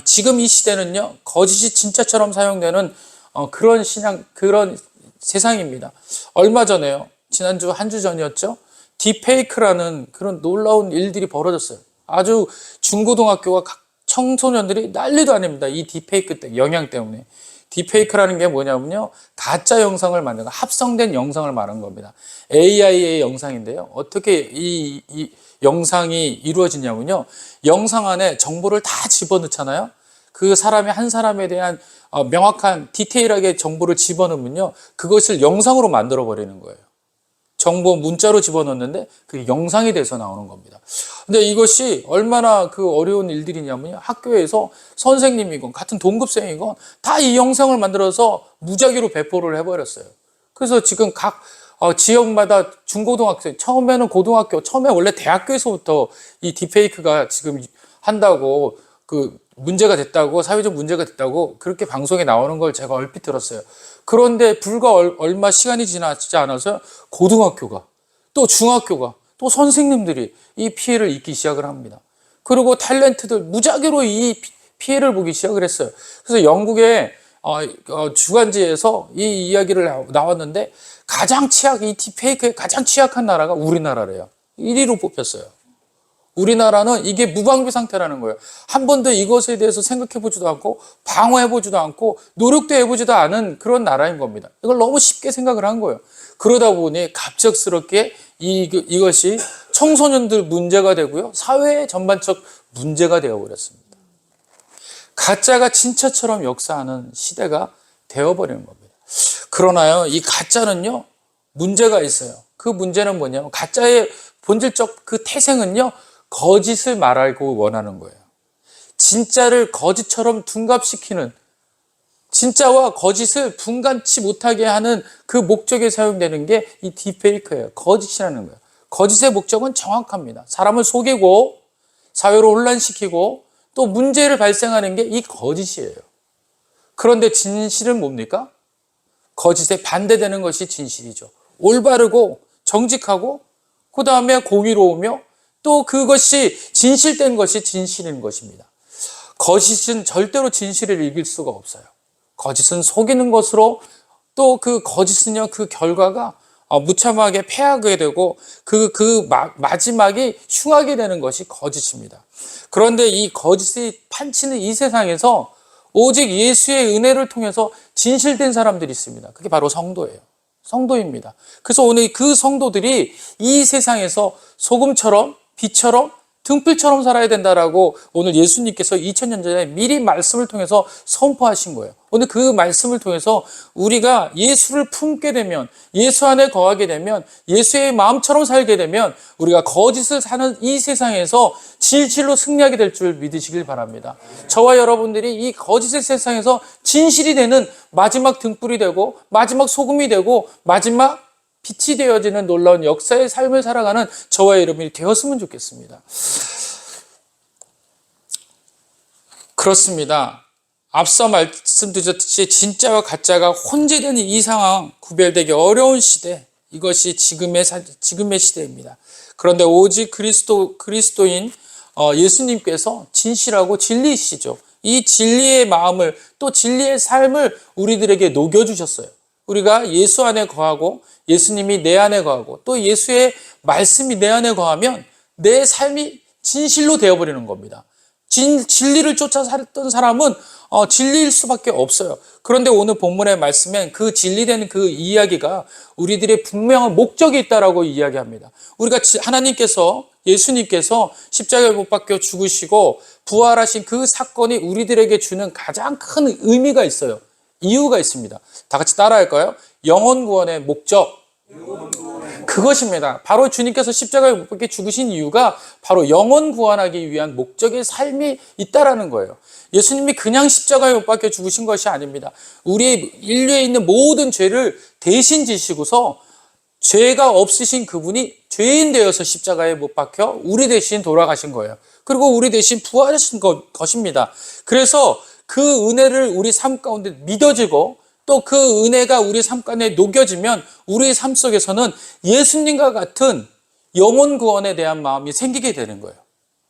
지금 이 시대는요, 거짓이 진짜처럼 사용되는 그런 그런 세상입니다. 얼마 전에요, 지난주 한 주 전이었죠, 딥페이크라는 그런 놀라운 일들이 벌어졌어요. 아주 중고등학교와 청소년들이 난리도 아닙니다. 이 딥페이크 영향 때문에. 딥페이크라는 게 뭐냐면요, 가짜 영상을 만든 거, 합성된 영상을 말하는 겁니다. AI의 영상인데요, 어떻게 이 영상이 이루어지냐면요, 영상 안에 정보를 다 집어넣잖아요. 그 사람이 한 사람에 대한 명확한 디테일하게 정보를 집어넣으면요, 그것을 영상으로 만들어 버리는 거예요. 정보 문자로 집어넣는데 그게 영상이 돼서 나오는 겁니다. 근데 이것이 얼마나 그 어려운 일들이냐면요, 학교에서 선생님이건 같은 동급생이건 다 이 영상을 만들어서 무작위로 배포를 해버렸어요. 그래서 지금 각 지역마다 중고등학생, 처음에는 고등학교, 처음에 원래 대학교에서부터 이 딥페이크가 지금 한다고, 그 문제가 됐다고, 사회적 문제가 됐다고 그렇게 방송에 나오는 걸 제가 얼핏 들었어요. 그런데 불과 얼마 시간이 지나지 않아서 고등학교가, 또 중학교가, 또 선생님들이 이 피해를 입기 시작을 합니다. 그리고 탤런트들 무작위로 이 피해를 보기 시작을 했어요. 그래서 영국의 주간지에서 이 이야기를 나왔는데, 이 딥페이크에 가장 취약한 나라가 우리나라래요. 1위로 뽑혔어요. 우리나라는 이게 무방비 상태라는 거예요. 한 번도 이것에 대해서 생각해 보지도 않고 방어해 보지도 않고 노력도 해보지도 않은 그런 나라인 겁니다. 이걸 너무 쉽게 생각을 한 거예요. 그러다 보니 갑작스럽게 이것이 청소년들 문제가 되고요, 사회 전반적 문제가 되어버렸습니다. 가짜가 진짜처럼 역사하는 시대가 되어버리는 겁니다. 그러나요, 이 가짜는요, 문제가 있어요. 그 문제는 뭐냐면, 가짜의 본질적 그 태생은요, 거짓을 말하고 원하는 거예요. 진짜를 거짓처럼 둔갑시키는, 진짜와 거짓을 분간치 못하게 하는 그 목적에 사용되는 게 이 딥페이크예요. 거짓이라는 거예요. 거짓의 목적은 정확합니다. 사람을 속이고 사회로 혼란시키고 또 문제를 발생하는 게 이 거짓이에요. 그런데 진실은 뭡니까? 거짓에 반대되는 것이 진실이죠. 올바르고 정직하고 그 다음에 공의로우며 또 그것이 진실된 것이 진실인 것입니다. 거짓은 절대로 진실을 이길 수가 없어요. 거짓은 속이는 것으로, 또 그 거짓은요, 그 결과가 무참하게 패하게 되고 마지막이 흉하게 되는 것이 거짓입니다. 그런데 이 거짓이 판치는 이 세상에서 오직 예수의 은혜를 통해서 진실된 사람들이 있습니다. 그게 바로 성도예요. 성도입니다. 그래서 오늘 그 성도들이 이 세상에서 소금처럼 빛처럼 등불처럼 살아야 된다라고 오늘 예수님께서 2000년 전에 미리 말씀을 통해서 선포하신 거예요. 오늘 그 말씀을 통해서 우리가 예수를 품게 되면, 예수 안에 거하게 되면, 예수의 마음처럼 살게 되면 우리가 거짓을 사는 이 세상에서 진실로 승리하게 될 줄 믿으시길 바랍니다. 저와 여러분들이 이 거짓의 세상에서 진실이 되는 마지막 등불이 되고 마지막 소금이 되고 마지막 빛이 되어지는 놀라운 역사의 삶을 살아가는 저와 여러분이 되었으면 좋겠습니다. 그렇습니다. 앞서 말씀드렸듯이 진짜와 가짜가 혼재되는 이 상황, 구별되기 어려운 시대, 이것이 지금의 시대입니다. 그런데 오직 그리스도인 예수님께서 진실하고 진리이시죠. 이 진리의 마음을, 또 진리의 삶을 우리들에게 녹여주셨어요. 우리가 예수 안에 거하고 예수님이 내 안에 거하고 또 예수의 말씀이 내 안에 거하면 내 삶이 진실로 되어버리는 겁니다. 진리를 쫓아 살던 사람은 진리일 수밖에 없어요. 그런데 오늘 본문의 말씀엔 그 진리된 그 이야기가 우리들의 분명한 목적이 있다라고 이야기합니다. 우리가 예수님께서 십자가에 못 박혀 죽으시고 부활하신 그 사건이 우리들에게 주는 가장 큰 의미가 있어요. 이유가 있습니다. 다 같이 따라할까요? 영혼 구원의 목적. 그것입니다. 바로 주님께서 십자가에 못 박혀 죽으신 이유가 바로 영혼 구원하기 위한 목적의 삶이 있다라는 거예요. 예수님이 그냥 십자가에 못 박혀 죽으신 것이 아닙니다. 우리 인류에 있는 모든 죄를 대신 지시고서 죄가 없으신 그분이 죄인 되어서 십자가에 못 박혀 우리 대신 돌아가신 거예요. 그리고 우리 대신 부활하신 것입니다. 그래서 그 은혜를 우리 삶 가운데 믿어지고 또 그 은혜가 우리 삶 가운데 녹여지면 우리의 삶 속에서는 예수님과 같은 영혼 구원에 대한 마음이 생기게 되는 거예요.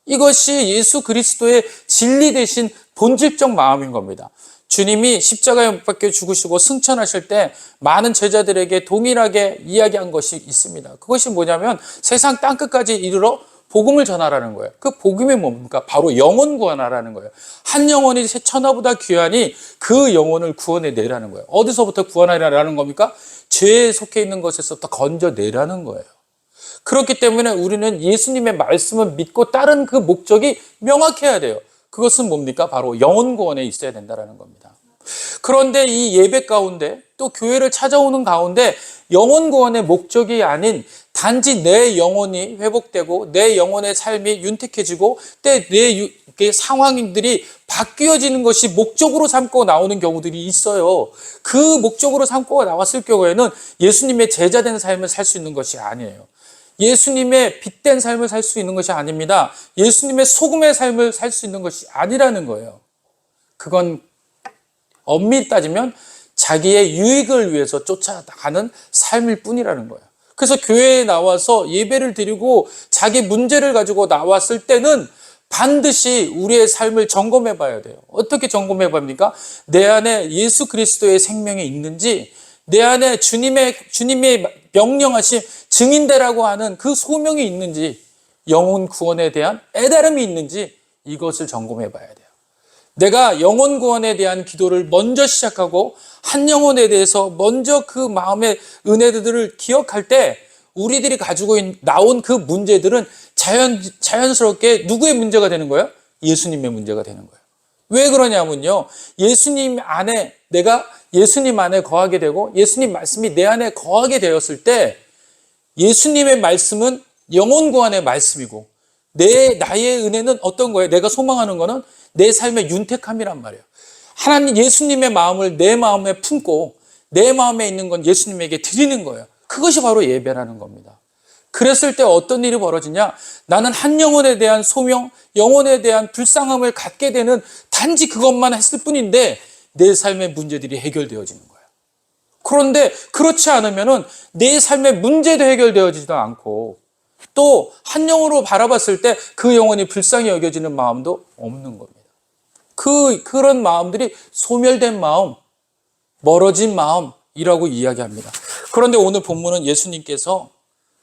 이것이 예수 그리스도의 진리 되신 본질적 마음인 겁니다. 주님이 십자가에 못 박혀 죽으시고 승천하실 때 많은 제자들에게 동일하게 이야기한 것이 있습니다. 그것이 뭐냐면 세상 땅끝까지 이르러 복음을 전하라는 거예요. 그 복음이 뭡니까? 바로 영혼 구원하라는 거예요. 한 영혼이 새 천하보다 귀하니 그 영혼을 구원해내라는 거예요. 어디서부터 구원하라는 겁니까? 죄에 속해 있는 것에서부터 건져내라는 거예요. 그렇기 때문에 우리는 예수님의 말씀을 믿고 따른 그 목적이 명확해야 돼요. 그것은 뭡니까? 바로 영혼 구원에 있어야 된다는 겁니다. 그런데 이 예배 가운데 또 교회를 찾아오는 가운데 영혼 구원의 목적이 아닌 단지 내 영혼이 회복되고 내 영혼의 삶이 윤택해지고 내 상황들이 바뀌어지는 것이 목적으로 삼고 나오는 경우들이 있어요. 그 목적으로 삼고 나왔을 경우에는 예수님의 제자된 삶을 살 수 있는 것이 아니에요. 예수님의 빛된 삶을 살 수 있는 것이 아닙니다. 예수님의 소금의 삶을 살 수 있는 것이 아니라는 거예요. 그건 엄밀히 따지면 자기의 유익을 위해서 쫓아가는 삶일 뿐이라는 거예요. 그래서 교회에 나와서 예배를 드리고 자기 문제를 가지고 나왔을 때는 반드시 우리의 삶을 점검해 봐야 돼요. 어떻게 점검해 봅니까? 내 안에 예수 그리스도의 생명이 있는지, 내 안에 주님의 명령하신 증인되라고 하는 그 소명이 있는지, 영혼 구원에 대한 애달음이 있는지 이것을 점검해 봐야 돼요. 내가 영혼 구원에 대한 기도를 먼저 시작하고 한 영혼에 대해서 먼저 그 마음의 은혜들을 기억할 때 우리들이 가지고 나온 그 문제들은 자연스럽게 누구의 문제가 되는 거예요? 예수님의 문제가 되는 거예요. 왜 그러냐면요. 내가 예수님 안에 거하게 되고 예수님 말씀이 내 안에 거하게 되었을 때 예수님의 말씀은 영혼 구원의 말씀이고 나의 은혜는 어떤 거예요? 내가 소망하는 거는 내 삶의 윤택함이란 말이에요. 하나님 예수님의 마음을 내 마음에 품고 내 마음에 있는 건 예수님에게 드리는 거예요. 그것이 바로 예배라는 겁니다. 그랬을 때 어떤 일이 벌어지냐? 나는 한 영혼에 대한 소명, 영혼에 대한 불쌍함을 갖게 되는 단지 그것만 했을 뿐인데 내 삶의 문제들이 해결되어지는 거예요. 그런데 그렇지 않으면은 내 삶의 문제도 해결되어지지도 않고 또 한 영혼으로 바라봤을 때 그 영혼이 불쌍히 여겨지는 마음도 없는 겁니다. 그런 마음들이 소멸된 마음, 멀어진 마음이라고 이야기합니다. 그런데 오늘 본문은 예수님께서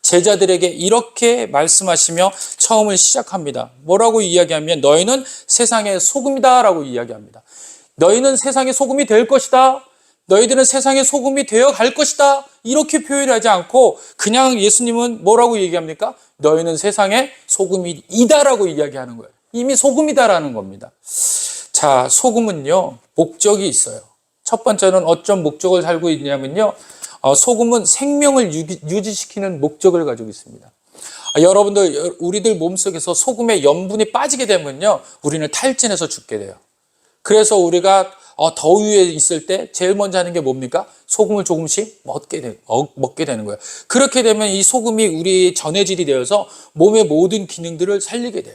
제자들에게 이렇게 말씀하시며 처음을 시작합니다. 뭐라고 이야기하면 너희는 세상의 소금이다 라고 이야기합니다. 너희는 세상의 소금이 될 것이다. 너희들은 세상의 소금이 되어 갈 것이다. 이렇게 표현하지 않고 그냥 예수님은 뭐라고 얘기합니까? 너희는 세상의 소금이다라고 이야기하는 거예요. 이미 소금이다라는 겁니다. 자, 소금은요, 목적이 있어요. 첫 번째는 어떤 목적을 달고 있냐면요, 소금은 생명을 유지시키는 목적을 가지고 있습니다. 여러분들, 우리들 몸속에서 소금의 염분이 빠지게 되면요, 우리는 탈진해서 죽게 돼요. 그래서 우리가 더위에 있을 때 제일 먼저 하는 게 뭡니까? 소금을 조금씩 먹게 되는 거예요. 그렇게 되면 이 소금이 우리 전해질이 되어서 몸의 모든 기능들을 살리게 돼요.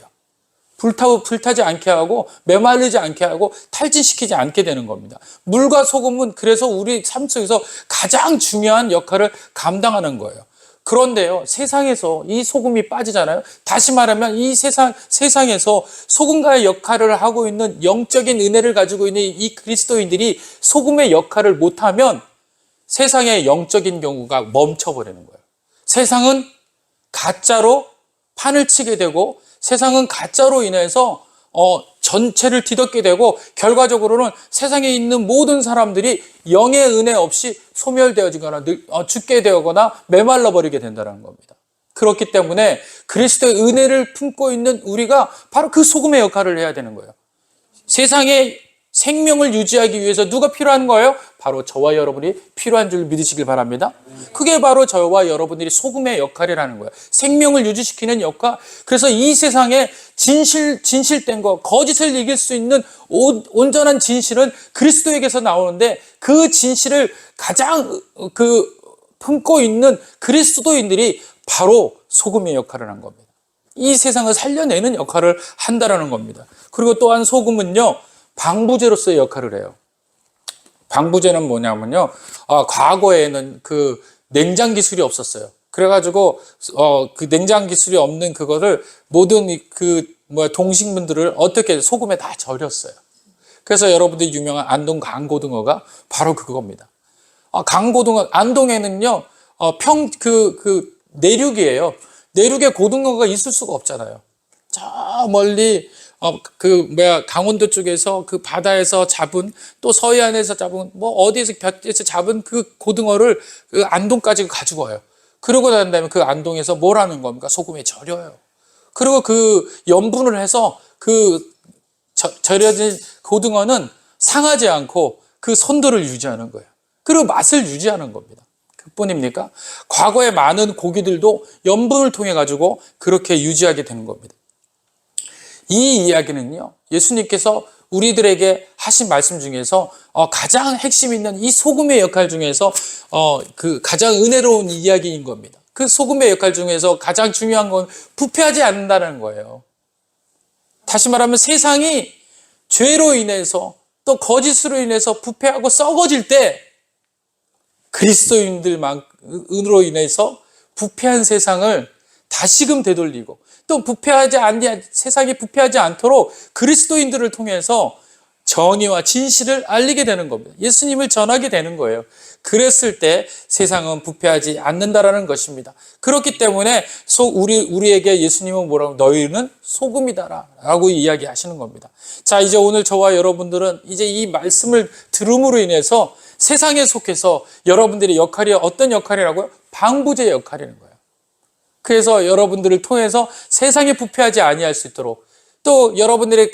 불타지 않게 하고 메말리지 않게 하고 탈진시키지 않게 되는 겁니다. 물과 소금은 그래서 우리 삶 속에서 가장 중요한 역할을 감당하는 거예요. 그런데요, 세상에서 이 소금이 빠지잖아요. 다시 말하면 이 세상에서 소금과의 역할을 하고 있는 영적인 은혜를 가지고 있는 이 그리스도인들이 소금의 역할을 못하면 세상의 영적인 경우가 멈춰버리는 거예요. 세상은 가짜로 판을 치게 되고 세상은 가짜로 인해서 전체를 뒤덮게 되고 결과적으로는 세상에 있는 모든 사람들이 영의 은혜 없이 소멸되어지거나 죽게 되거나 메말라 버리게 된다는 겁니다. 그렇기 때문에 그리스도의 은혜를 품고 있는 우리가 바로 그 소금의 역할을 해야 되는 거예요. 세상에 생명을 유지하기 위해서 누가 필요한 거예요? 바로 저와 여러분이 필요한 줄 믿으시길 바랍니다. 그게 바로 저와 여러분들이 소금의 역할이라는 거예요. 생명을 유지시키는 역할. 그래서 이 세상에 진실된 것, 거짓을 이길 수 있는 온전한 진실은 그리스도에게서 나오는데 그 진실을 가장 품고 있는 그리스도인들이 바로 소금의 역할을 한 겁니다. 이 세상을 살려내는 역할을 한다라는 겁니다. 그리고 또한 소금은요, 방부제로서의 역할을 해요. 방부제는 뭐냐면요, 과거에는 그 냉장 기술이 없었어요. 그래가지고 그 냉장 기술이 없는 그거를 모든 그 동식물들을 어떻게 소금에 다 절였어요. 그래서 여러분들이 유명한 안동 강고등어가 바로 그겁니다. 강고등어, 안동에는요, 내륙이에요. 내륙에 고등어가 있을 수가 없잖아요. 저 멀리, 강원도 쪽에서 그 바다에서 잡은, 또 서해안에서 잡은, 어디에서 볕에서 잡은 그 고등어를 그 안동까지 가지고 와요. 그러고 난 다음에 그 안동에서 뭘 하는 겁니까? 소금에 절여요. 그리고 그 염분을 해서 절여진 고등어는 상하지 않고 그 선도를 유지하는 거예요. 그리고 맛을 유지하는 겁니다. 그뿐입니까? 과거에 많은 고기들도 염분을 통해 가지고 그렇게 유지하게 되는 겁니다. 이 이야기는요, 예수님께서 우리들에게 하신 말씀 중에서 가장 핵심 있는 이 소금의 역할 중에서 그 가장 은혜로운 이야기인 겁니다. 그 소금의 역할 중에서 가장 중요한 건 부패하지 않는다는 거예요. 다시 말하면 세상이 죄로 인해서 또 거짓으로 인해서 부패하고 썩어질 때 그리스도인들만으로 인해서 부패한 세상을 다시금 되돌리고 또 세상이 부패하지 않도록 그리스도인들을 통해서 정의와 진실을 알리게 되는 겁니다. 예수님을 전하게 되는 거예요. 그랬을 때 세상은 부패하지 않는다라는 것입니다. 그렇기 때문에 우리에게 예수님은 뭐라고, 너희는 소금이다라고 이야기하시는 겁니다. 자, 이제 오늘 저와 여러분들은 이제 이 말씀을 들음으로 인해서 세상에 속해서 여러분들의 역할이 어떤 역할이라고요? 방부제 역할이라는 거예요. 그래서 여러분들을 통해서 세상에 부패하지 아니할 수 있도록, 또 여러분들이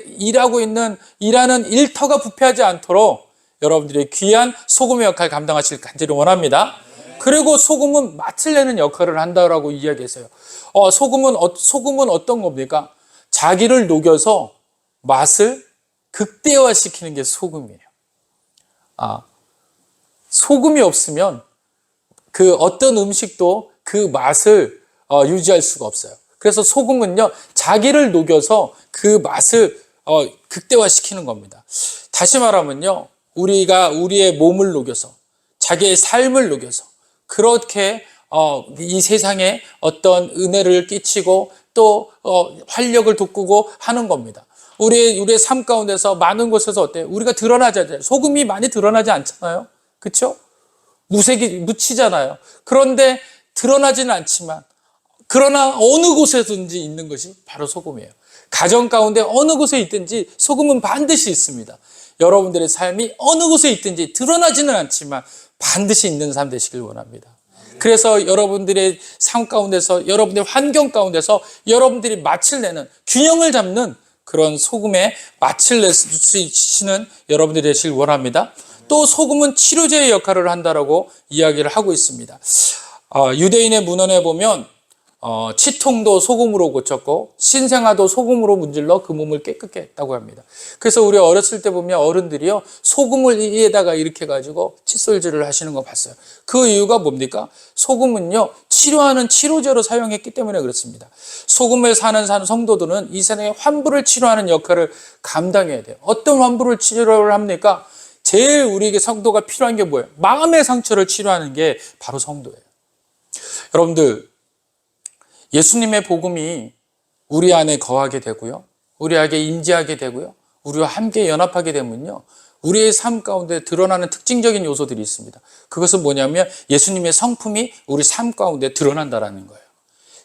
일하는 일터가 부패하지 않도록 여러분들이 귀한 소금의 역할을 감당하실 간절히 원합니다. 그리고 소금은 맛을 내는 역할을 한다라고 이야기했어요. 소금은 어떤 겁니까? 자기를 녹여서 맛을 극대화시키는 게 소금이에요. 소금이 없으면 그 어떤 음식도 그 맛을 유지할 수가 없어요. 그래서 소금은요, 자기를 녹여서 그 맛을 극대화시키는 겁니다. 다시 말하면요, 우리가 우리의 몸을 녹여서, 자기의 삶을 녹여서 그렇게 이 세상에 어떤 은혜를 끼치고 또 활력을 돋구고 하는 겁니다. 우리의 삶 가운데서 많은 곳에서 어때요? 우리가 드러나지 않아요. 소금이 많이 드러나지 않잖아요. 그렇죠? 묻히잖아요. 그런데 드러나지는 않지만, 그러나 어느 곳에든지 있는 것이 바로 소금이에요. 가정 가운데 어느 곳에 있든지 소금은 반드시 있습니다. 여러분들의 삶이 어느 곳에 있든지 드러나지는 않지만 반드시 있는 삶 되시길 원합니다. 그래서 여러분들의 삶 가운데서, 여러분들의 환경 가운데서 여러분들이 맛을 내는, 균형을 잡는 그런 소금의 맛을 낼 수 있는 여러분들이 되시길 원합니다. 또 소금은 치료제의 역할을 한다라고 이야기를 하고 있습니다. 유대인의 문헌에 보면 치통도 소금으로 고쳤고 신생아도 소금으로 문질러 그 몸을 깨끗게 했다고 합니다. 그래서 우리 어렸을 때 보면 어른들이요, 소금을 이에다가 이렇게 가지고 칫솔질을 하시는 거 봤어요. 그 이유가 뭡니까? 소금은요, 치료하는 치료제로 사용했기 때문에 그렇습니다. 소금을 사는 성도들은 이 세상에 환부를 치료하는 역할을 감당해야 돼요. 어떤 환부를 치료를 합니까? 제일 우리에게 성도가 필요한 게 뭐예요? 마음의 상처를 치료하는 게 바로 성도예요. 여러분들, 예수님의 복음이 우리 안에 거하게 되고요, 우리에게 임재하게 되고요, 우리와 함께 연합하게 되면요, 우리의 삶 가운데 드러나는 특징적인 요소들이 있습니다. 그것은 뭐냐면 예수님의 성품이 우리 삶 가운데 드러난다라는 거예요.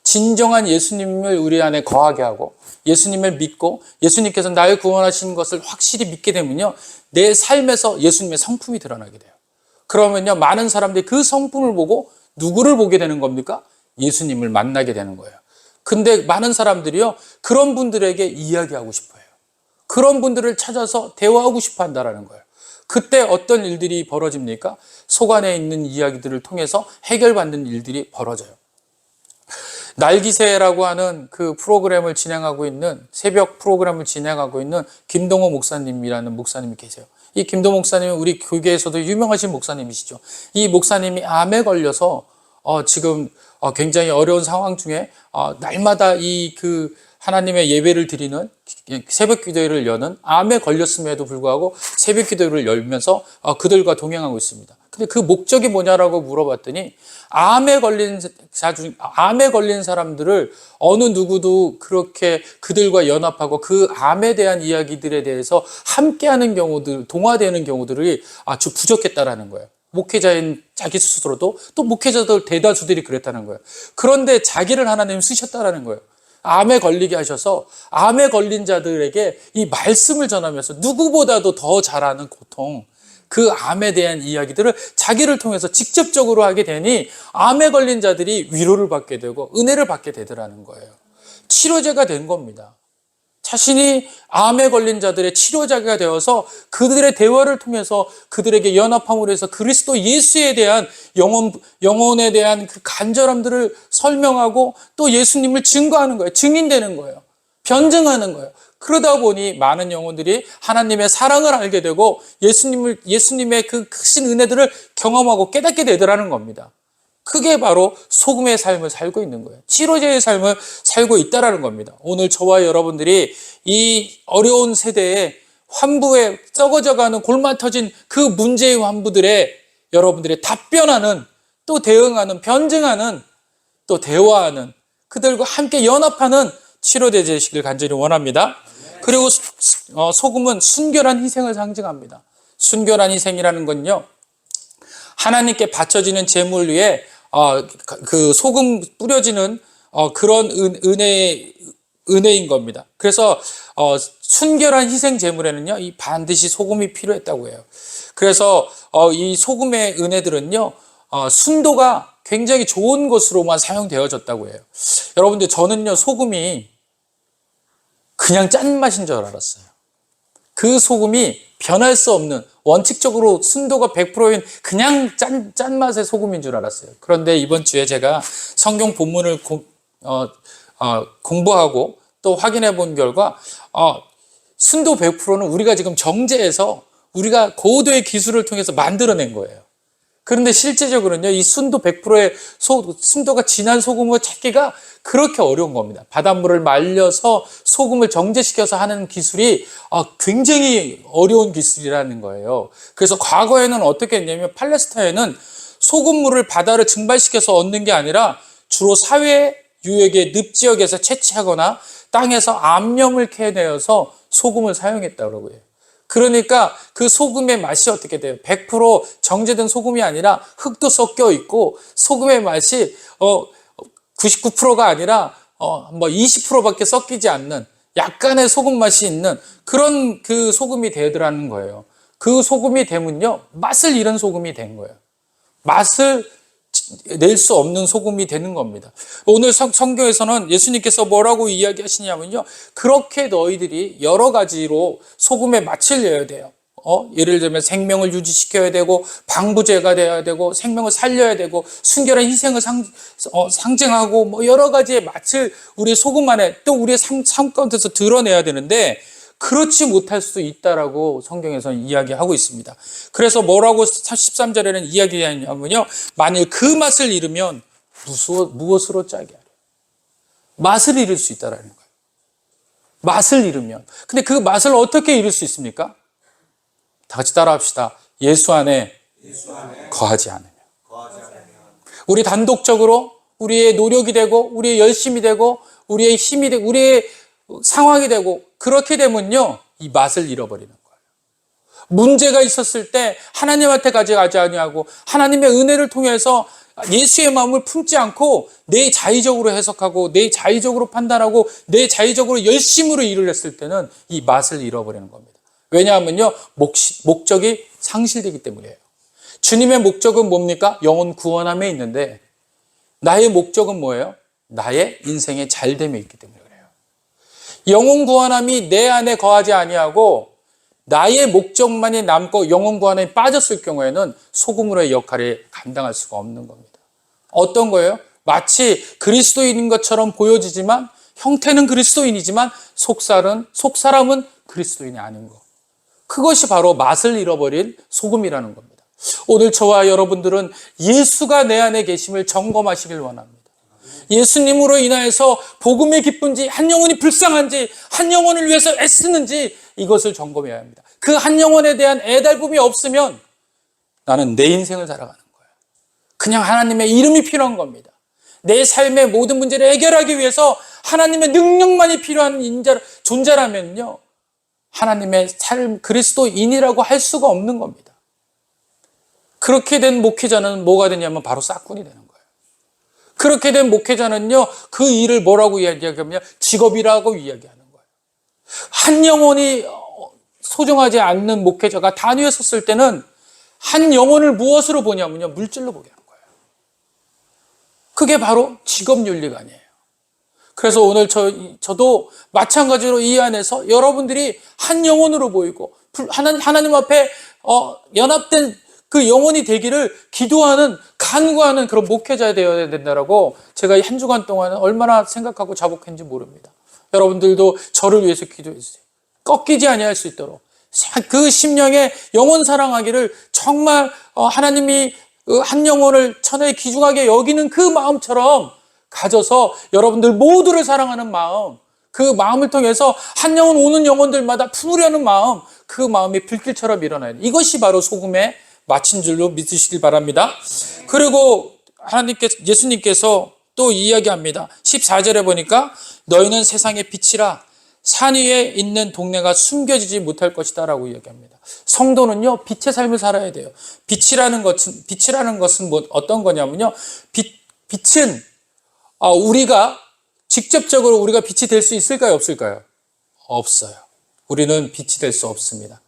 진정한 예수님을 우리 안에 거하게 하고 예수님을 믿고 예수님께서 나를 구원하신 것을 확실히 믿게 되면요, 내 삶에서 예수님의 성품이 드러나게 돼요. 그러면요, 많은 사람들이 그 성품을 보고 누구를 보게 되는 겁니까? 예수님을 만나게 되는 거예요. 근데 많은 사람들이요, 그런 분들에게 이야기하고 싶어요. 그런 분들을 찾아서 대화하고 싶어 한다는 거예요. 그때 어떤 일들이 벌어집니까? 속 안에 있는 이야기들을 통해서 해결받는 일들이 벌어져요. 날기새라고 하는 그 프로그램을 진행하고 있는, 새벽 프로그램을 진행하고 있는 김동호 목사님이라는 목사님이 계세요. 이 김동호 목사님은 우리 교계에서도 유명하신 목사님이시죠. 이 목사님이 암에 걸려서 지금 굉장히 어려운 상황 중에 날마다 하나님의 예배를 드리는 새벽 기도회를 여는 암에 걸렸음에도 불구하고 새벽 기도회를 열면서 그들과 동행하고 있습니다. 근데 그 목적이 뭐냐라고 물어봤더니 암에 걸린 사람들을 어느 누구도 그렇게 그들과 연합하고 그 암에 대한 이야기들에 대해서 함께하는 경우들, 동화되는 경우들이 아주 부족했다라는 거예요. 목회자인 자기 스스로도 또 목회자들 대다수들이 그랬다는 거예요. 그런데 자기를 하나님 쓰셨다라는 거예요. 암에 걸리게 하셔서 암에 걸린 자들에게 이 말씀을 전하면서 누구보다도 더 잘하는 고통, 그 암에 대한 이야기들을 자기를 통해서 직접적으로 하게 되니 암에 걸린 자들이 위로를 받게 되고 은혜를 받게 되더라는 거예요. 치료제가 된 겁니다. 자신이 암에 걸린 자들의 치료자가 되어서 그들의 대화를 통해서 그들에게 연합함으로 해서 그리스도 예수에 대한 영혼에 대한 그 간절함들을 설명하고 또 예수님을 증거하는 거예요. 증인되는 거예요. 변증하는 거예요. 그러다 보니 많은 영혼들이 하나님의 사랑을 알게 되고 예수님의 그 크신 은혜들을 경험하고 깨닫게 되더라는 겁니다. 그게 바로 소금의 삶을 살고 있는 거예요. 치료제의 삶을 살고 있다라는 겁니다. 오늘 저와 여러분들이 이 어려운 세대에 환부에 썩어져가는 골마터진 그 문제의 환부들에 여러분들이 답변하는, 또 대응하는, 변증하는, 또 대화하는, 그들과 함께 연합하는 치료제 되시길 간절히 원합니다. 그리고 소금은 순결한 희생을 상징합니다. 순결한 희생이라는 건요, 하나님께 바쳐지는 제물 위에 그 소금 뿌려지는 그런 은혜인 겁니다. 그래서 순결한 희생 제물에는요, 이 반드시 소금이 필요했다고 해요. 그래서 이 소금의 은혜들은요, 순도가 굉장히 좋은 것으로만 사용되어졌다고 해요. 여러분들, 저는요, 소금이 그냥 짠맛인 줄 알았어요. 그 소금이 변할 수 없는, 원칙적으로 순도가 100%인 그냥 짠맛의 소금인 줄 알았어요. 그런데 이번 주에 제가 성경 본문을 공부하고 또 확인해 본 결과 순도 100%는 우리가 지금 정제해서 우리가 고도의 기술을 통해서 만들어낸 거예요. 그런데 실제적으로는요, 이 순도 100%의 순도가 진한 소금을 찾기가 그렇게 어려운 겁니다. 바닷물을 말려서 소금을 정제시켜서 하는 기술이 굉장히 어려운 기술이라는 거예요. 그래서 과거에는 어떻게 했냐면, 팔레스타인은 소금물을 바다를 증발시켜서 얻는 게 아니라 주로 사회 유역의 늪지역에서 채취하거나 땅에서 암염을 캐내어서 소금을 사용했다고 해요. 그러니까 그 소금의 맛이 어떻게 돼요? 100% 정제된 소금이 아니라 흙도 섞여 있고, 소금의 맛이 99%가 아니라 20%밖에 섞이지 않는 약간의 소금 맛이 있는 그런 그 소금이 되더라는 거예요. 그 소금이 되면요, 맛을 잃은 소금이 된 거예요. 맛을 낼 수 없는 소금이 되는 겁니다. 오늘 성경에서는 예수님께서 뭐라고 이야기하시냐면요, 그렇게 너희들이 여러 가지로 소금의 맛을 내야 돼요. 예를 들면 생명을 유지시켜야 되고, 방부제가 돼야 되고, 생명을 살려야 되고, 순결한 희생을 상징하고, 뭐 여러 가지의 맛을 우리 소금 안에 또 우리의 삶 가운데서 드러내야 되는데, 그렇지 못할 수도 있다라고 성경에서는 이야기하고 있습니다. 그래서 뭐라고 13절에는 이야기하냐면요, 만일 그 맛을 잃으면 무엇으로 짜게 하려? 맛을 잃을 수 있다라는 거예요. 맛을 잃으면. 근데 그 맛을 어떻게 잃을 수 있습니까? 다 같이 따라합시다. 예수 안에 거하지 않으면. 우리 단독적으로 우리의 노력이 되고, 우리의 열심이 되고, 우리의 힘이 되고, 우리의 상황이 되고, 그렇게 되면요, 이 맛을 잃어버리는 거예요. 문제가 있었을 때 하나님한테 가져가지 아니하고 하나님의 은혜를 통해서 예수의 마음을 품지 않고 내 자의적으로 해석하고 내 자의적으로 판단하고 내 자의적으로 열심으로 일을 했을 때는 이 맛을 잃어버리는 겁니다. 왜냐하면요, 목적이 상실되기 때문이에요. 주님의 목적은 뭡니까? 영혼 구원함에 있는데, 나의 목적은 뭐예요? 나의 인생의 잘됨에 있기 때문에 그래요. 영혼 구원함이 내 안에 거하지 아니하고 나의 목적만이 남고 영혼 구원함이 빠졌을 경우에는 소금으로의 역할을 감당할 수가 없는 겁니다. 어떤 거예요? 마치 그리스도인인 것처럼 보여지지만, 형태는 그리스도인이지만 속사람은 그리스도인이 아닌 거. 그것이 바로 맛을 잃어버린 소금이라는 겁니다. 오늘 저와 여러분들은 예수가 내 안에 계심을 점검하시길 원합니다. 예수님으로 인하여서 복음의 기쁜지, 한 영혼이 불쌍한지, 한 영혼을 위해서 애쓰는지 이것을 점검해야 합니다. 그 한 영혼에 대한 애달픔이 없으면 나는 내 인생을 살아가는 거예요. 그냥 하나님의 이름이 필요한 겁니다. 내 삶의 모든 문제를 해결하기 위해서 하나님의 능력만이 필요한 존재라면요, 하나님의 삶, 그리스도인이라고 할 수가 없는 겁니다. 그렇게 된 목회자는 뭐가 되냐면 바로 싹군이 되는 거예요. 그렇게 된 목회자는요, 그 일을 뭐라고 이야기하냐면 직업이라고 이야기하는 거예요. 한 영혼이 소중하지 않는 목회자가 단위에 섰을 때는 한 영혼을 무엇으로 보냐면요, 물질로 보게 하는 거예요. 그게 바로 직업 윤리가 아니에요. 그래서 오늘 저도 마찬가지로 이 안에서 여러분들이 한 영혼으로 보이고 하나님 앞에 연합된 그 영혼이 되기를 기도하는, 간구하는 그런 목회자 되어야 된다라고 제가 한 주간 동안 얼마나 생각하고 자복했는지 모릅니다. 여러분들도 저를 위해서 기도해 주세요. 꺾이지 아니할 수 있도록 그 심령의 영혼 사랑하기를 정말 하나님이 한 영혼을 천하에 귀중하게 여기는 그 마음처럼 가져서 여러분들 모두를 사랑하는 마음, 그 마음을 통해서 한 영혼 오는 영혼들마다 품으려는 마음, 그 마음이 불길처럼 일어나요. 이것이 바로 소금의 마친 줄로 믿으시길 바랍니다. 그리고 예수님께서 또 이야기합니다. 14절에 보니까 너희는 세상의 빛이라 산 위에 있는 동네가 숨겨지지 못할 것이다 라고 이야기합니다. 성도는요, 빛의 삶을 살아야 돼요. 빛이라는 것은 어떤 거냐면요, 빛은 우리가 직접적으로 우리가 빛이 될 수 있을까요, 없을까요? 없어요. 우리는 빛이 될 수 없습니다.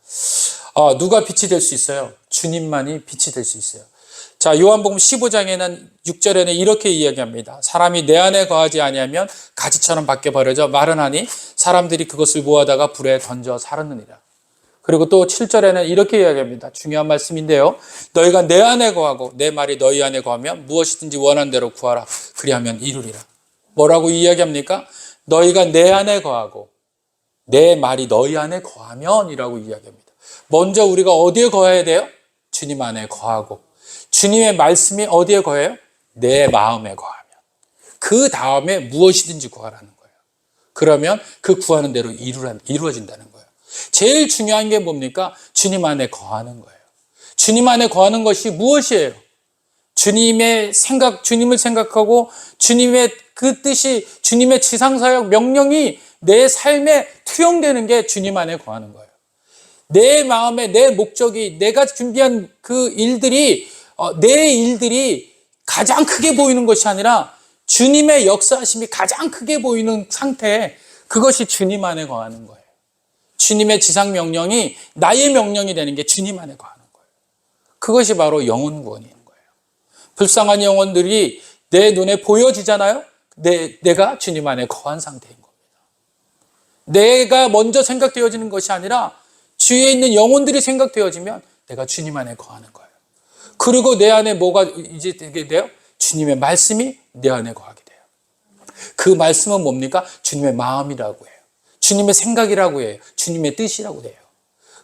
누가 빛이 될 수 있어요? 주님만이 빛이 될 수 있어요. 자, 요한복음 15장에는 6절에는 이렇게 이야기합니다. 사람이 내 안에 거하지 아니하면 가지처럼 밖에 버려져 마르나니 사람들이 그것을 모아다가 불에 던져 사르느니라. 그리고 또 7절에는 이렇게 이야기합니다. 중요한 말씀인데요. 너희가 내 안에 거하고 내 말이 너희 안에 거하면 무엇이든지 원하는 대로 구하라. 그리하면 이루리라. 뭐라고 이야기합니까? 너희가 내 안에 거하고 내 말이 너희 안에 거하면 이라고 이야기합니다. 먼저 우리가 어디에 거해야 돼요? 주님 안에 거하고, 주님의 말씀이 어디에 거해요? 내 마음에 거하면. 그 다음에 무엇이든지 구하라는 거예요. 그러면 그 구하는 대로 이루어진다는 거예요. 제일 중요한 게 뭡니까? 주님 안에 거하는 거예요. 주님 안에 거하는 것이 무엇이에요? 주님의 생각, 주님을 생각하고 주님의 그 뜻이, 주님의 지상사역 명령이 내 삶에 투영되는 게 주님 안에 거하는 거예요. 내 마음에 내 목적이, 내가 준비한 그 일들이, 내 일들이 가장 크게 보이는 것이 아니라 주님의 역사하심이 가장 크게 보이는 상태에, 그것이 주님 안에 거하는 거예요. 주님의 지상 명령이 나의 명령이 되는 게 주님 안에 거하는 거예요. 그것이 바로 영혼 구원인 거예요. 불쌍한 영혼들이 내 눈에 보여지잖아요. 내가 주님 안에 거한 상태인 겁니다. 내가 먼저 생각되어지는 것이 아니라 주위에 있는 영혼들이 생각되어지면 내가 주님 안에 거하는 거예요. 그리고 내 안에 뭐가 이제 되게 돼요? 주님의 말씀이 내 안에 거하게 돼요. 그 말씀은 뭡니까? 주님의 마음이라고 해요. 주님의 생각이라고 해요. 주님의 뜻이라고 해요.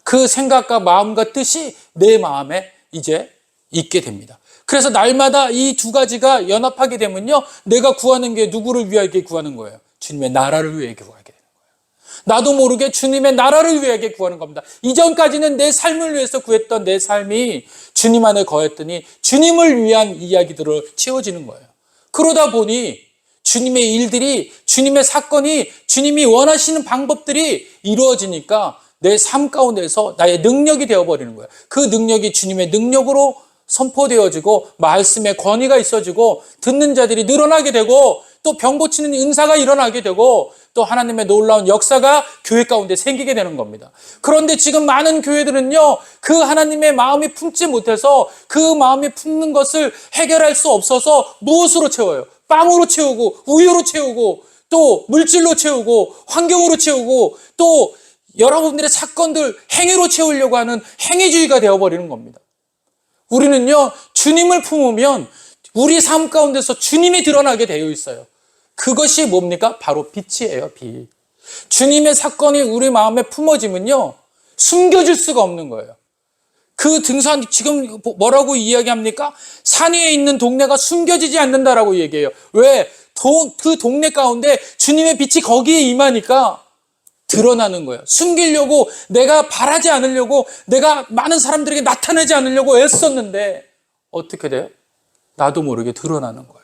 그 생각과 마음과 뜻이 내 마음에 이제 있게 됩니다. 그래서 날마다 이 두 가지가 연합하게 되면요, 내가 구하는 게 누구를 위하여 구하는 거예요? 주님의 나라를 위하여 구하게 되는 거예요. 나도 모르게 주님의 나라를 위하여 구하는 겁니다. 이전까지는 내 삶을 위해서 구했던 내 삶이 주님 안에 거했더니 주님을 위한 이야기들을 채워지는 거예요. 그러다 보니 주님의 일들이, 주님의 사건이, 주님이 원하시는 방법들이 이루어지니까 내 삶 가운데서 나의 능력이 되어버리는 거예요. 그 능력이 주님의 능력으로 선포되어지고 말씀의 권위가 있어지고 듣는 자들이 늘어나게 되고 또 병 고치는 은사가 일어나게 되고 또 하나님의 놀라운 역사가 교회 가운데 생기게 되는 겁니다. 그런데 지금 많은 교회들은요, 그 하나님의 마음이 품지 못해서 그 마음이 품는 것을 해결할 수 없어서 무엇으로 채워요? 빵으로 채우고 우유로 채우고 또 물질로 채우고 환경으로 채우고 또 여러분들의 사건들 행위로 채우려고 하는 행위주의가 되어버리는 겁니다. 우리는요, 주님을 품으면 우리 삶 가운데서 주님이 드러나게 되어 있어요. 그것이 뭡니까? 바로 빛이에요, 빛. 주님의 사건이 우리 마음에 품어지면요, 숨겨질 수가 없는 거예요. 그 등산, 지금 뭐라고 이야기합니까? 산 위에 있는 동네가 숨겨지지 않는다라고 얘기해요. 왜? 그 동네 가운데 주님의 빛이 거기에 임하니까 드러나는 거예요. 숨기려고, 내가 바라지 않으려고, 내가 많은 사람들에게 나타내지 않으려고 애썼는데 어떻게 돼요? 나도 모르게 드러나는 거예요.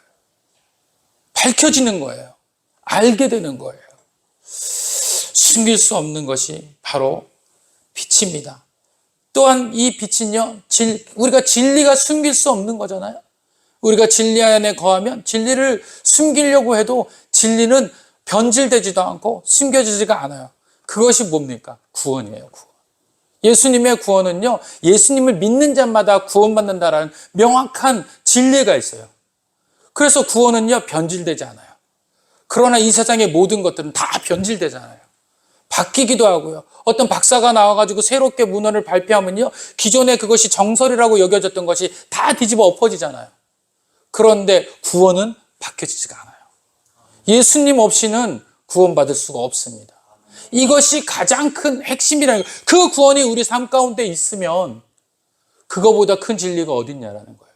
밝혀지는 거예요. 알게 되는 거예요. 숨길 수 없는 것이 바로 빛입니다. 또한 이 빛은요, 우리가 진리가 숨길 수 없는 거잖아요. 우리가 진리 안에 거하면 진리를 숨기려고 해도 진리는 변질되지도 않고 숨겨지지가 않아요. 그것이 뭡니까? 구원이에요, 구원. 예수님의 구원은요, 예수님을 믿는 자마다 구원받는다라는 명확한 진리가 있어요. 그래서 구원은요, 변질되지 않아요. 그러나 이 세상의 모든 것들은 다 변질되잖아요. 바뀌기도 하고요. 어떤 박사가 나와가지고 새롭게 문헌을 발표하면요, 기존에 그것이 정설이라고 여겨졌던 것이 다 뒤집어 엎어지잖아요. 그런데 구원은 바뀌어지지가 않아요. 예수님 없이는 구원받을 수가 없습니다. 이것이 가장 큰 핵심이라는 거예요. 그 구원이 우리 삶 가운데 있으면 그거보다 큰 진리가 어딨냐라는 거예요.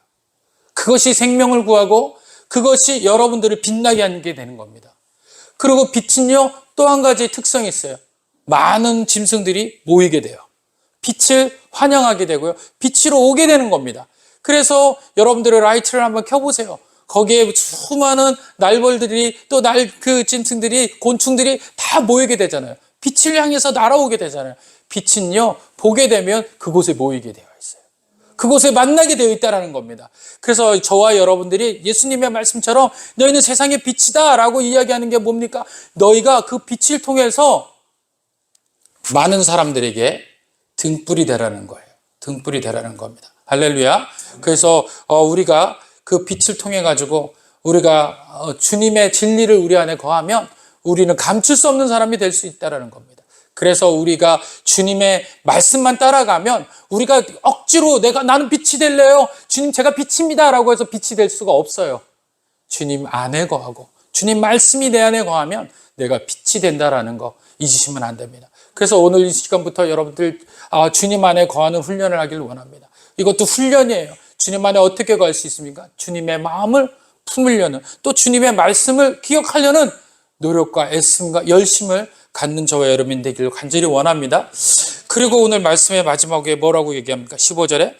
그것이 생명을 구하고 그것이 여러분들을 빛나게 하게 되는 겁니다. 그리고 빛은요, 또 한 가지 특성이 있어요. 많은 짐승들이 모이게 돼요. 빛을 환영하게 되고요. 빛으로 오게 되는 겁니다. 그래서 여러분들의 라이트를 한번 켜보세요. 거기에 수많은 날벌들이 또 그 짐승들이, 곤충들이 다 모이게 되잖아요. 빛을 향해서 날아오게 되잖아요. 빛은요, 보게 되면 그곳에 모이게 되어 있어요. 그곳에 만나게 되어 있다는 겁니다. 그래서 저와 여러분들이 예수님의 말씀처럼 너희는 세상의 빛이다 라고 이야기하는 게 뭡니까? 너희가 그 빛을 통해서 많은 사람들에게 등불이 되라는 거예요. 등불이 되라는 겁니다. 할렐루야. 그래서 우리가 그 빛을 통해 가지고 우리가 주님의 진리를 우리 안에 거하면 우리는 감출 수 없는 사람이 될 수 있다는 겁니다. 그래서 우리가 주님의 말씀만 따라가면 우리가 억지로 나는 빛이 될래요. 주님 제가 빛입니다 라고 해서 빛이 될 수가 없어요. 주님 안에 거하고 주님 말씀이 내 안에 거하면 내가 빛이 된다라는 거 잊으시면 안 됩니다. 그래서 오늘 이 시간부터 여러분들 주님 안에 거하는 훈련을 하기를 원합니다. 이것도 훈련이에요. 주님 안에 어떻게 거할 수 있습니까? 주님의 마음을 품으려는, 또 주님의 말씀을 기억하려는 노력과 애씀과 열심을 갖는 저와 여러분 되기를 간절히 원합니다. 그리고 오늘 말씀의 마지막에 뭐라고 얘기합니까? 15절에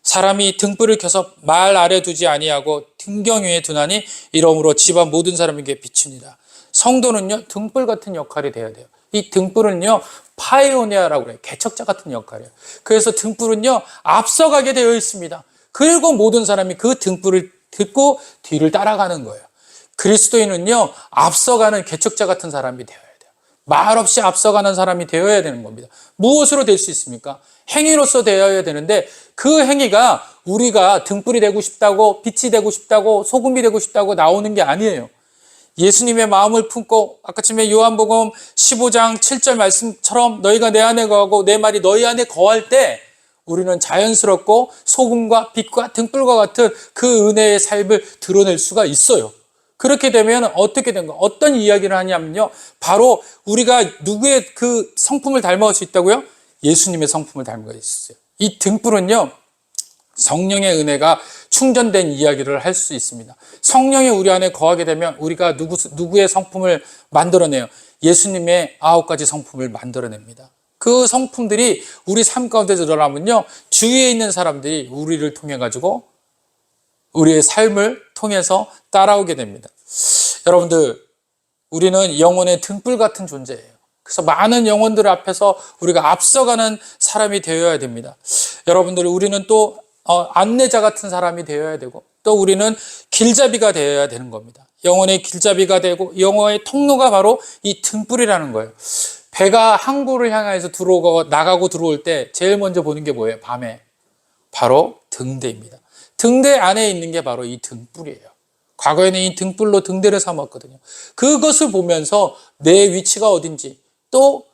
사람이 등불을 켜서 말 아래 두지 아니하고 등경 위에 두나니 이러므로 집안 모든 사람에게 비춥니다. 성도는요, 등불 같은 역할이 되어야 돼요. 이 등불은요, 파이오니아라고 그래요. 개척자 같은 역할이에요. 그래서 등불은요, 앞서가게 되어 있습니다. 그리고 모든 사람이 그 등불을 듣고 뒤를 따라가는 거예요. 그리스도인은요, 앞서가는 개척자 같은 사람이 되어야 돼요. 말없이 앞서가는 사람이 되어야 되는 겁니다. 무엇으로 될 수 있습니까? 행위로서 되어야 되는데 그 행위가 우리가 등불이 되고 싶다고, 빛이 되고 싶다고, 소금이 되고 싶다고 나오는 게 아니에요. 예수님의 마음을 품고 아까쯤에 요한복음 15장 7절 말씀처럼 너희가 내 안에 거하고 내 말이 너희 안에 거할 때 우리는 자연스럽고 소금과 빛과 등불과 같은 그 은혜의 삶을 드러낼 수가 있어요. 그렇게 되면 어떻게 된 거? 어떤 이야기를 하냐면요, 바로 우리가 누구의 그 성품을 닮아갈 수 있다고요? 예수님의 성품을 닮아갈 수 있어요. 이 등불은요, 성령의 은혜가 충전된 이야기를 할 수 있습니다. 성령이 우리 안에 거하게 되면 우리가 누구의 성품을 만들어내요? 예수님의 9가지 성품을 만들어냅니다. 그 성품들이 우리 삶 가운데 드러나면요, 주위에 있는 사람들이 우리를 통해 가지고 우리의 삶을 통해서 따라오게 됩니다. 여러분들, 우리는 영혼의 등불 같은 존재예요. 그래서 많은 영혼들 앞에서 우리가 앞서가는 사람이 되어야 됩니다. 여러분들, 우리는 또 안내자 같은 사람이 되어야 되고, 또 우리는 길잡이가 되어야 되는 겁니다. 영혼의 길잡이가 되고 영혼의 통로가 바로 이 등불이라는 거예요. 배가 항구를 향해서 나가고 들어올 때 제일 먼저 보는 게 뭐예요? 밤에 바로 등대입니다. 등대 안에 있는 게 바로 이 등불이에요. 과거에는 이 등불로 등대를 삼았거든요. 그것을 보면서 내 위치가 어딘지, 또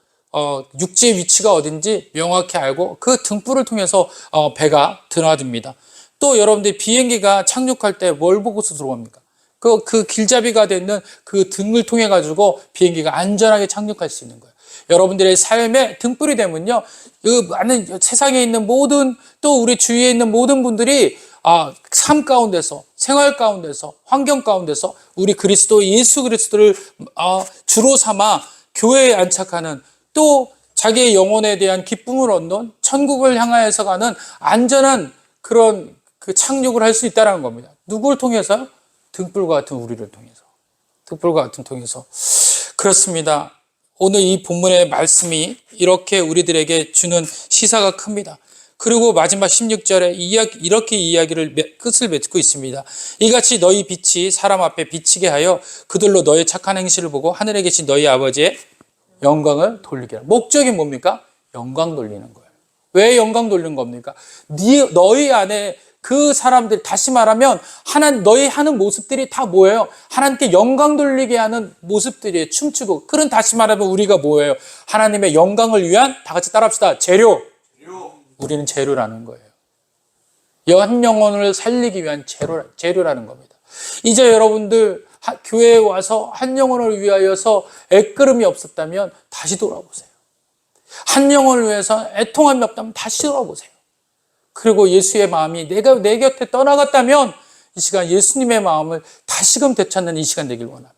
육지의 위치가 어딘지 명확히 알고 그 등불을 통해서 배가 드나듭니다. 또 여러분들 비행기가 착륙할 때 뭘 보고서 들어옵니까? 그 길잡이가 되는 그 등을 통해 가지고 비행기가 안전하게 착륙할 수 있는 거예요. 여러분들의 삶에 등불이 되면요, 그 많은 세상에 있는 모든, 또 우리 주위에 있는 모든 분들이 삶 가운데서 생활 가운데서, 환경 가운데서 우리 그리스도 예수 그리스도를 주로 삼아 교회에 안착하는, 또 자기의 영혼에 대한 기쁨을 얻는, 천국을 향하여서 가는 안전한 그런 그 착륙을 할 수 있다는 겁니다. 누구를 통해서요? 등불과 같은 우리를 통해서. 등불과 같은 통해서. 그렇습니다. 오늘 이 본문의 말씀이 이렇게 우리들에게 주는 시사가 큽니다. 그리고 마지막 16절에 이렇게 이야기를 끝을 맺고 있습니다. 이같이 너희 빛이 사람 앞에 비치게 하여 그들로 너의 착한 행실을 보고 하늘에 계신 너희 아버지의 영광을 돌리게 하라. 목적이 뭡니까? 영광 돌리는 거예요. 왜 영광 돌리는 겁니까? 너희 안에 그 사람들, 다시 말하면 너희 하는 모습들이 다 뭐예요? 하나님께 영광 돌리게 하는 모습들이에요. 춤추고. 그런, 다시 말하면 우리가 뭐예요? 하나님의 영광을 위한, 다 같이 따라합시다. 재료. 우리는 재료라는 거예요. 한 영혼을 살리기 위한 재료라는 겁니다. 이제 여러분들 교회에 와서 한 영혼을 위하여서 애끄름이 없었다면 다시 돌아보세요. 한 영혼을 위해서 애통함이 없다면 다시 돌아보세요. 그리고 예수의 마음이 내가 내 곁에 떠나갔다면 이 시간 예수님의 마음을 다시금 되찾는 이 시간 되길 원합니다.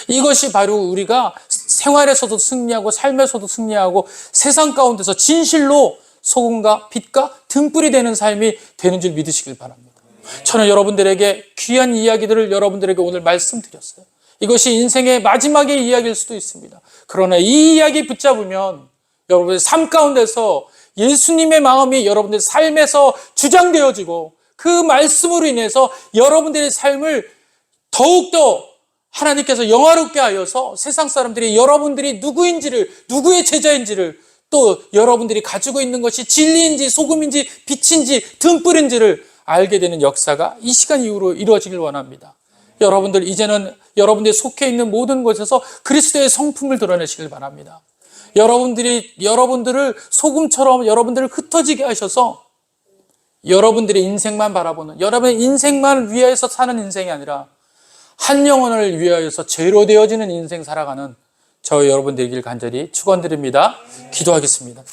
이것이 바로 우리가 생활에서도 승리하고 삶에서도 승리하고 세상 가운데서 진실로 소금과 빛과 등불이 되는 삶이 되는 줄 믿으시길 바랍니다. 저는 여러분들에게 귀한 이야기들을 여러분들에게 오늘 말씀드렸어요. 이것이 인생의 마지막의 이야기일 수도 있습니다. 그러나 이 이야기 붙잡으면 여러분의 삶 가운데서 예수님의 마음이 여러분들의 삶에서 주장되어지고 그 말씀으로 인해서 여러분들의 삶을 더욱더 하나님께서 영화롭게 하여서 세상 사람들이 여러분들이 누구인지를, 누구의 제자인지를, 또 여러분들이 가지고 있는 것이 진리인지 소금인지 빛인지 등불인지를 알게 되는 역사가 이 시간 이후로 이루어지길 원합니다. 여러분들 이제는 여러분들이 속해 있는 모든 곳에서 그리스도의 성품을 드러내시길 바랍니다. 여러분들을 소금처럼 여러분들을 흩어지게 하셔서 여러분들의 인생만 바라보는, 여러분의 인생만 위하여서 사는 인생이 아니라 한 영혼을 위하여서 죄로 되어지는 인생 살아가는 저 여러분 되길 간절히 축원드립니다. 기도하겠습니다.